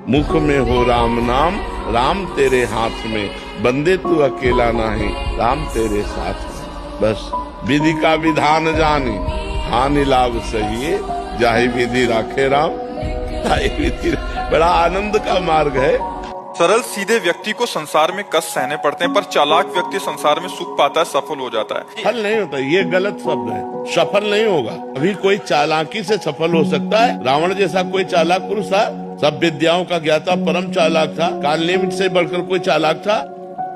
मुख में हो राम नाम, राम तेरे हाथ में, बंदे तू अकेला नहीं, राम तेरे साथ में। बस विधि का विधान जानी, हानि लाभ सही, जाहि विधि राखे राम, ताहि विधि। बड़ा आनंद का मार्ग है। सरल सीधे व्यक्ति को संसार में कष्ट सहने पड़ते हैं, पर चालाक व्यक्ति संसार में सुख पाता है, सफल हो जाता है। सफल नहीं होता, ये गलत शब्द है। सफल नहीं होगा। अभी कोई चालाकी से सफल हो सकता है। रावण जैसा कोई चालाक पुरुष था, सब विद्याओं का ज्ञाता, परम चालाक था। कालनेमित से बढ़कर कोई चालाक था?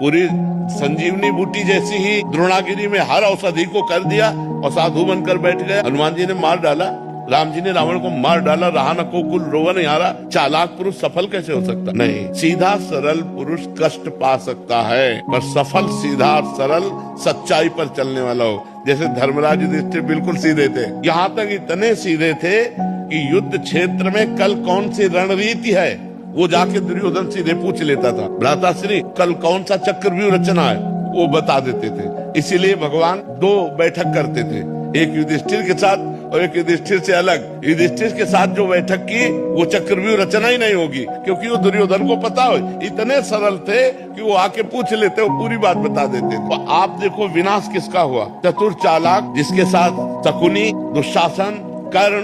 पूरी संजीवनी बूटी जैसी ही द्रोणागिरी में हर औषधि को कर दिया और साधु बनकर बैठ गए। हनुमान जी ने मार डाला, राम जी ने रावण को मार डाला, रहा न को कुल रोवन यारा। चालाक पुरुष सफल कैसे हो सकता? नहीं, सीधा सरल पुरुष कष्ट पा सकता है, पर सफल सीधा सरल सच्चाई पर चलने वाला हो। जैसे धर्मराज युधिष्ठिर बिल्कुल सीधे थे, यहाँ तक इतने सीधे थे कि युद्ध क्षेत्र में कल कौन सी रणनीति है वो जाके दुर्योधन सीधे पूछ लेता था। भ्राताश्री कल कौन सा चक्रव्यूह रचना है वो बता देते थे। इसीलिए भगवान दो बैठक करते थे, एक युधिष्ठिर के साथ और एक युधिष्ठिर से अलग। युधिष्ठिर के साथ जो बैठक की वो चक्रव्यूह रचना ही नहीं होगी, क्योंकि वो दुर्योधन को पता हो। इतने सरल थे कि वो आके पूछ लेते, वो पूरी बात बता देते। तो आप देखो विनाश किसका हुआ? चतुर चालाक, जिसके साथ शकुनी, दुशासन, कर्ण,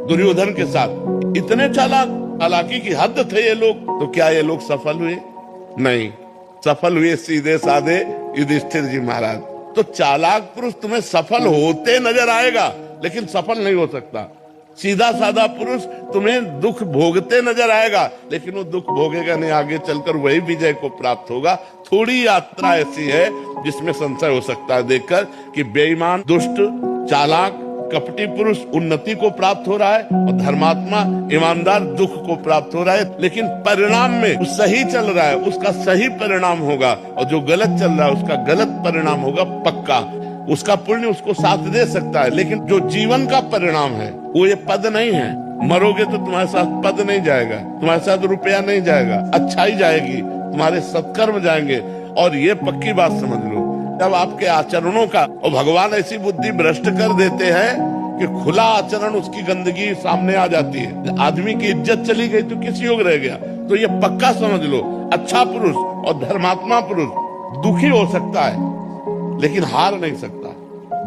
दुर्योधन के साथ इतने चालाक, चालाकी की हद थे ये लोग। तो क्या ये लोग सफल हुए? नहीं, सफल हुए सीधे साधे युधिष्ठिर जी महाराज। तो चालाक पुरुष तुम्हें सफल होते नजर आएगा, लेकिन सफल नहीं हो सकता। सीधा साधा पुरुष तुम्हें दुख भोगते नजर आएगा, लेकिन वो दुख भोगेगा नहीं, आगे चलकर वही विजय को प्राप्त होगा। थोड़ी यात्रा ऐसी है जिसमें संशय हो सकता है देखकर कि बेईमान, दुष्ट, चालाक, कपटी पुरुष उन्नति को प्राप्त हो रहा है और धर्मात्मा, ईमानदार दुख को प्राप्त हो रहा है। लेकिन परिणाम में वो सही चल रहा है, उसका सही परिणाम होगा, और जो गलत चल रहा है उसका गलत परिणाम होगा पक्का। उसका पुण्य उसको साथ दे सकता है, लेकिन जो जीवन का परिणाम है वो ये पद नहीं है। मरोगे तो तुम्हारे साथ पद नहीं जाएगा, तुम्हारे साथ रुपया नहीं जाएगा, अच्छाई जाएगी, तुम्हारे सत्कर्म जाएंगे। और ये पक्की बात समझ लो, जब आपके आचरणों का, और भगवान ऐसी बुद्धि भ्रष्ट कर देते हैं कि खुला आचरण उसकी गंदगी सामने आ जाती है। आदमी की इज्जत चली गई तो किस योग रह गया? तो ये पक्का समझ लो, अच्छा पुरुष और धर्मात्मा पुरुष दुखी हो सकता है लेकिन हार नहीं सकता।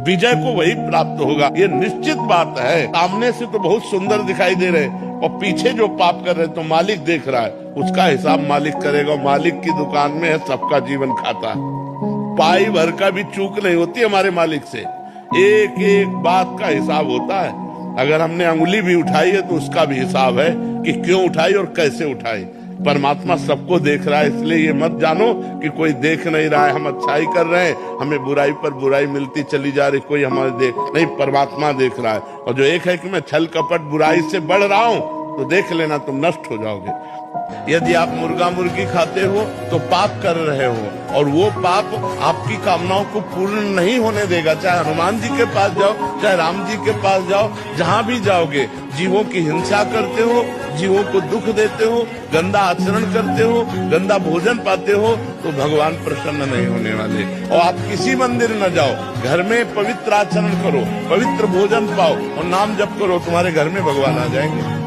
विजय को वही प्राप्त होगा, ये निश्चित बात है। सामने से तो बहुत सुंदर दिखाई दे रहे और पीछे जो पाप कर रहे तो मालिक देख रहा है, उसका हिसाब मालिक करेगा। मालिक की दुकान में है, सबका जीवन खाता है। पाई भर का भी चूक नहीं होती हमारे मालिक से, एक एक बात का हिसाब होता है। अगर हमने अंगुली भी उठाई है तो उसका भी हिसाब है कि क्यों उठाई और कैसे उठाई। परमात्मा सबको देख रहा है, इसलिए ये मत जानो कि कोई देख नहीं रहा है, हम अच्छाई कर रहे हैं, हमें बुराई पर बुराई मिलती चली जा रही, कोई हमारे देख नहीं, परमात्मा देख रहा है। और जो एक है कि मैं छल कपट बुराई से बढ़ रहा हूँ, तो देख लेना तुम नष्ट हो जाओगे। यदि आप मुर्गा मुर्गी खाते हो तो पाप कर रहे हो, और वो पाप आपकी कामनाओं को पूर्ण नहीं होने देगा। चाहे हनुमान जी के पास जाओ, चाहे राम जी के पास जाओ, जहाँ भी जाओगे जीवों की हिंसा करते हो, जीवों को दुख देते हो, गंदा आचरण करते हो, गंदा भोजन पाते हो, तो भगवान प्रसन्न नहीं होने वाले। और आप किसी मंदिर न जाओ, घर में पवित्र आचरण करो, पवित्र भोजन पाओ और नाम जप करो, तुम्हारे घर में भगवान आ जाएंगे।